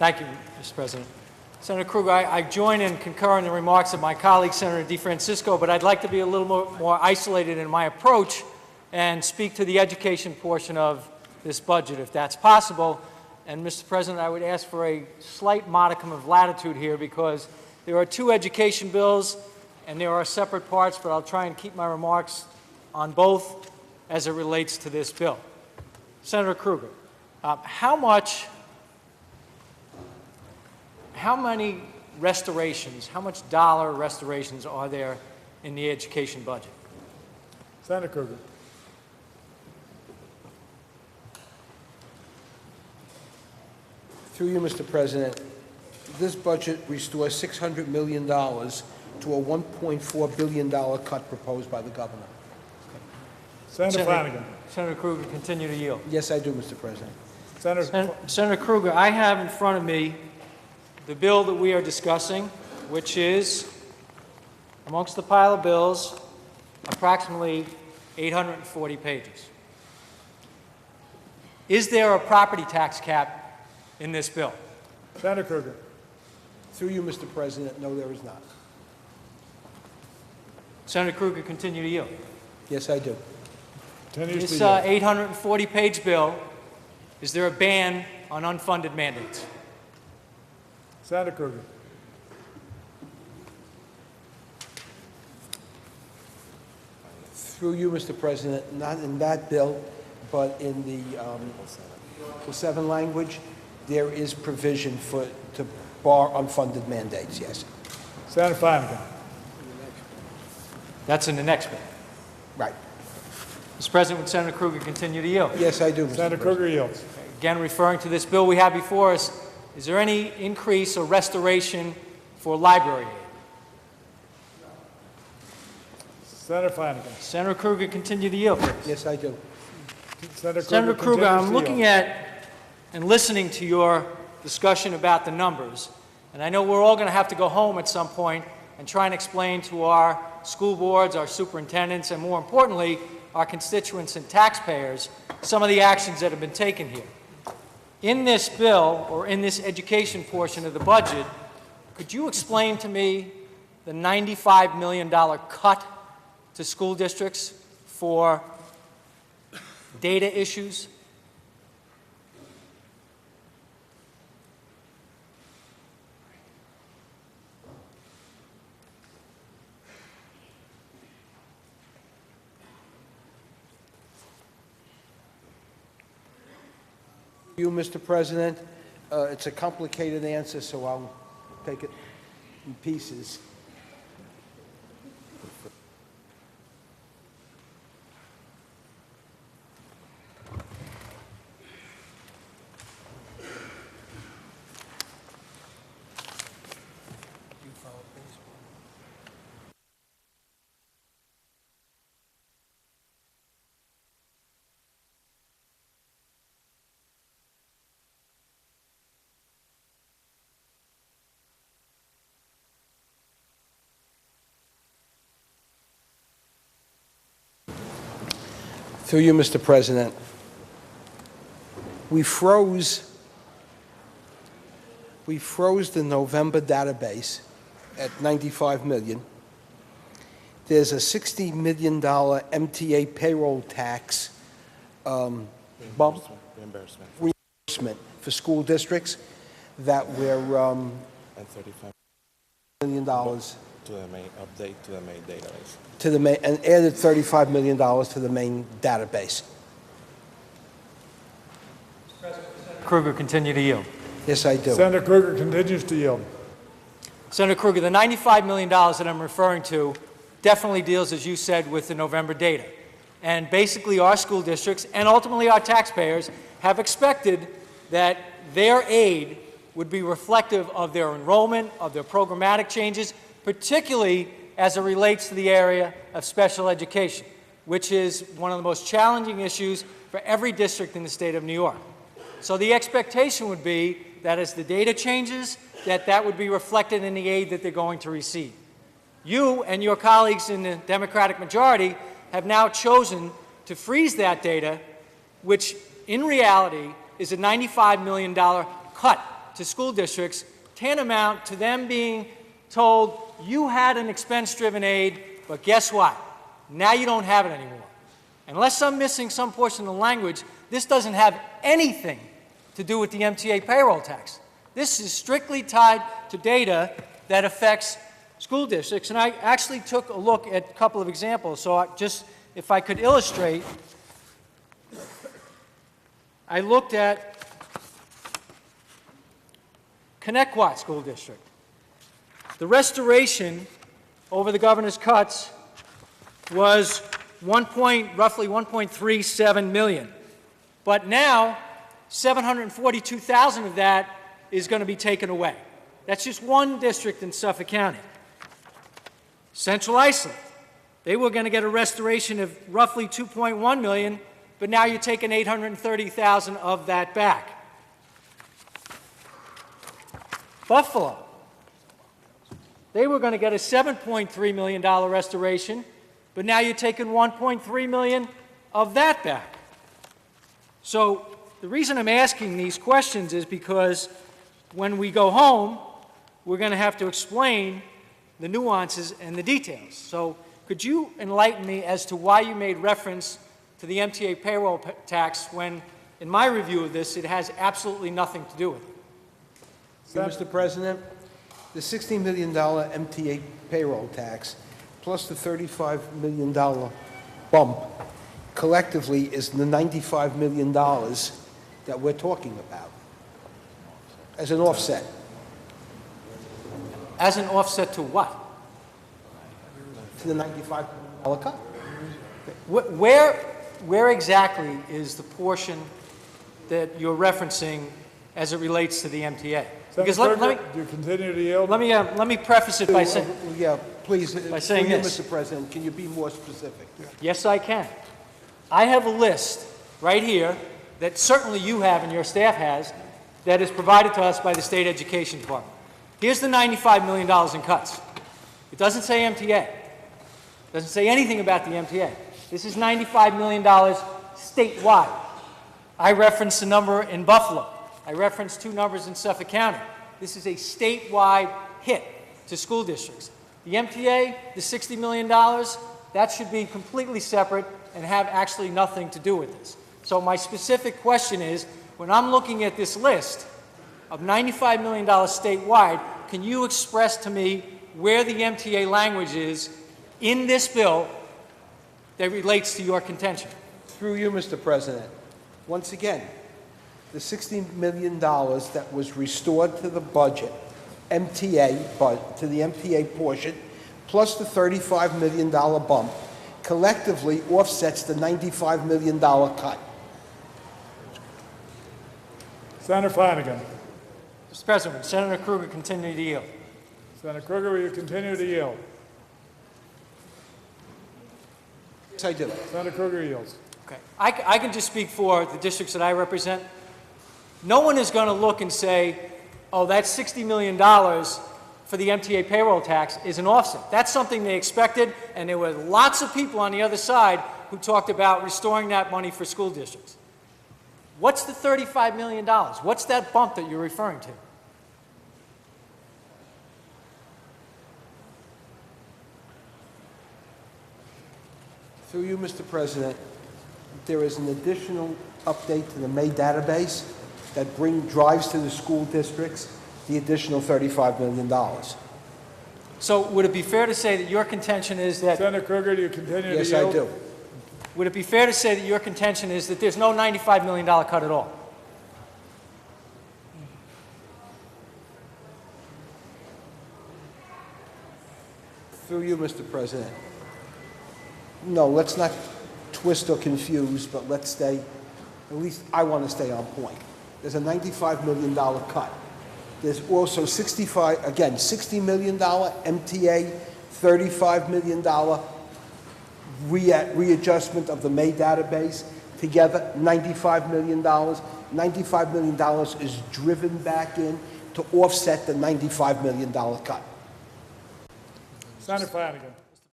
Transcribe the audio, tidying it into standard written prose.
Thank you, Mr. President. Senator Kruger, I join and concur in the remarks of my colleague, Senator DeFrancisco, but I'd like to be a little more isolated in my approach and speak to the education portion of this budget, if that's possible. And, Mr. President, I would ask for a slight modicum of latitude here because there are two education bills and there are separate parts, but I'll try and keep my remarks on both as it relates to this bill. Senator Kruger, how many restorations, how much dollar restorations are there in the education budget? Senator Kruger. Through you, Mr. President, this budget restores $600 million to a $1.4 billion cut proposed by the governor. Senator Flanagan. Senator Kruger, continue to yield. Yes, I do, Mr. President. Senator Kruger, I have in front of me the bill that we are discussing, which is, amongst the pile of bills, approximately 840 pages. Is there a property tax cap in this bill? Senator Kruger. Through you, Mr. President, no, there is not. Senator Kruger, continue to yield. Yes, I do. This 840-page bill, is there a ban on unfunded mandates? Senator Kruger. Through you, Mr. President, not in that bill, but in the 7 language, there is provision to bar unfunded mandates, yes. Senator Flanagan. That's in the next bill. Right. Mr. President, would Senator Kruger continue to yield? Yes, I do, Mr. Senator Kruger yields. Again, referring to this bill we have before us, is there any increase or restoration for library aid? Senator Flanagan. Senator Kruger, continue to yield, please. Yes, I do. Senator Kruger, I'm looking at and listening to your discussion about the numbers, and I know we're all going to have to go home at some point and try and explain to our school boards, our superintendents, and more importantly, our constituents and taxpayers some of the actions that have been taken here. In this bill, or in this education portion of the budget, could you explain to me the $95 million cut to school districts for data issues? You, Mr. President, it's a complicated answer, so I'll take it in pieces. Through you, Mr. President, we froze the November database at $95 million. There's a $60 million MTA payroll tax reimbursement for school districts that we're and $35 million to the main update to the main database. And added $35 million to the main database. Kruger, continue to yield. Yes, I do. Senator Kruger continues to yield. Senator Kruger, the $95 million that I'm referring to definitely deals, as you said, with the November data. And basically our school districts and ultimately our taxpayers have expected that their aid would be reflective of their enrollment, of their programmatic changes, particularly as it relates to the area of special education, which is one of the most challenging issues for every district in the state of New York. So the expectation would be that as the data changes, that would be reflected in the aid that they're going to receive. You and your colleagues in the Democratic majority have now chosen to freeze that data, which in reality is a $95 million cut to school districts tantamount to them being told, you had an expense-driven aid, but guess what? Now you don't have it anymore. Unless I'm missing some portion of the language, this doesn't have anything to do with the MTA payroll tax. This is strictly tied to data that affects school districts, and I actually took a look at a couple of examples. So if I could illustrate, I looked at Connecticut School District. The restoration over the governor's cuts was roughly 1.37 million. But now, 742,000 of that is going to be taken away. That's just one district in Suffolk County. Central Islip, they were going to get a restoration of roughly 2.1 million, but now you're taking 830,000 of that back. Buffalo, they were going to get a $7.3 million restoration, but now you're taking 1.3 million of that back. So the reason I'm asking these questions is because when we go home, we're going to have to explain the nuances and the details. So could you enlighten me as to why you made reference to the MTA payroll tax when, in my review of this, it has absolutely nothing to do with it? Mr. President, the $16 million MTA payroll tax plus the $35 million bump collectively is the $95 million that we're talking about as an offset. As an offset to what? To the $95 million cut. Where exactly is the portion that you're referencing as it relates to the MTA? Because Senator Kruger, do you continue to yield? let me preface it by saying, Yeah, please, by saying through you, this. Mr. President, can you be more specific? Yes, I can. I have a list right here that certainly you have and your staff has that is provided to us by the State Education Department. Here's the $95 million in cuts. It doesn't say MTA. It doesn't say anything about the MTA. This is $95 million statewide. I referenced the number in Buffalo. I referenced two numbers in Suffolk County. This is a statewide hit to school districts. The MTA, the $60 million, that should be completely separate and have actually nothing to do with this. So my specific question is, when I'm looking at this list of $95 million statewide, can you express to me where the MTA language is in this bill that relates to your contention? Through you, Mr. President, once again, the $16 million that was restored to the budget, MTA, but to the MTA portion, plus the $35 million bump, collectively offsets the $95 million cut. Senator Flanagan. Mr. President, Senator Kruger continue to yield. Senator Kruger, will you continue to yield? Yes, I do. Senator Kruger yields. Okay. I can just speak for the districts that I represent. No one is going to look and say, oh, that $60 million for the MTA payroll tax is an offset. That's something they expected, and there were lots of people on the other side who talked about restoring that money for school districts. What's the $35 million? What's that bump that you're referring to? Through you, Mr. President, there is an additional update to the May database that drives to the school districts the additional $35 million. So would it be fair to say that your contention is that... Senator Kruger, do you continue to yield? Yes, I do. Would it be fair to say that your contention is that there's no $95 million cut at all? Through you, Mr. President. No, let's not twist or confuse, but let's stay, at least I want to stay on point. There's a $95 million cut. There's also $60 million MTA, $35 million readjustment of the May database. Together, $95 million. $95 million is driven back in to offset the $95 million cut. Senator Flanagan.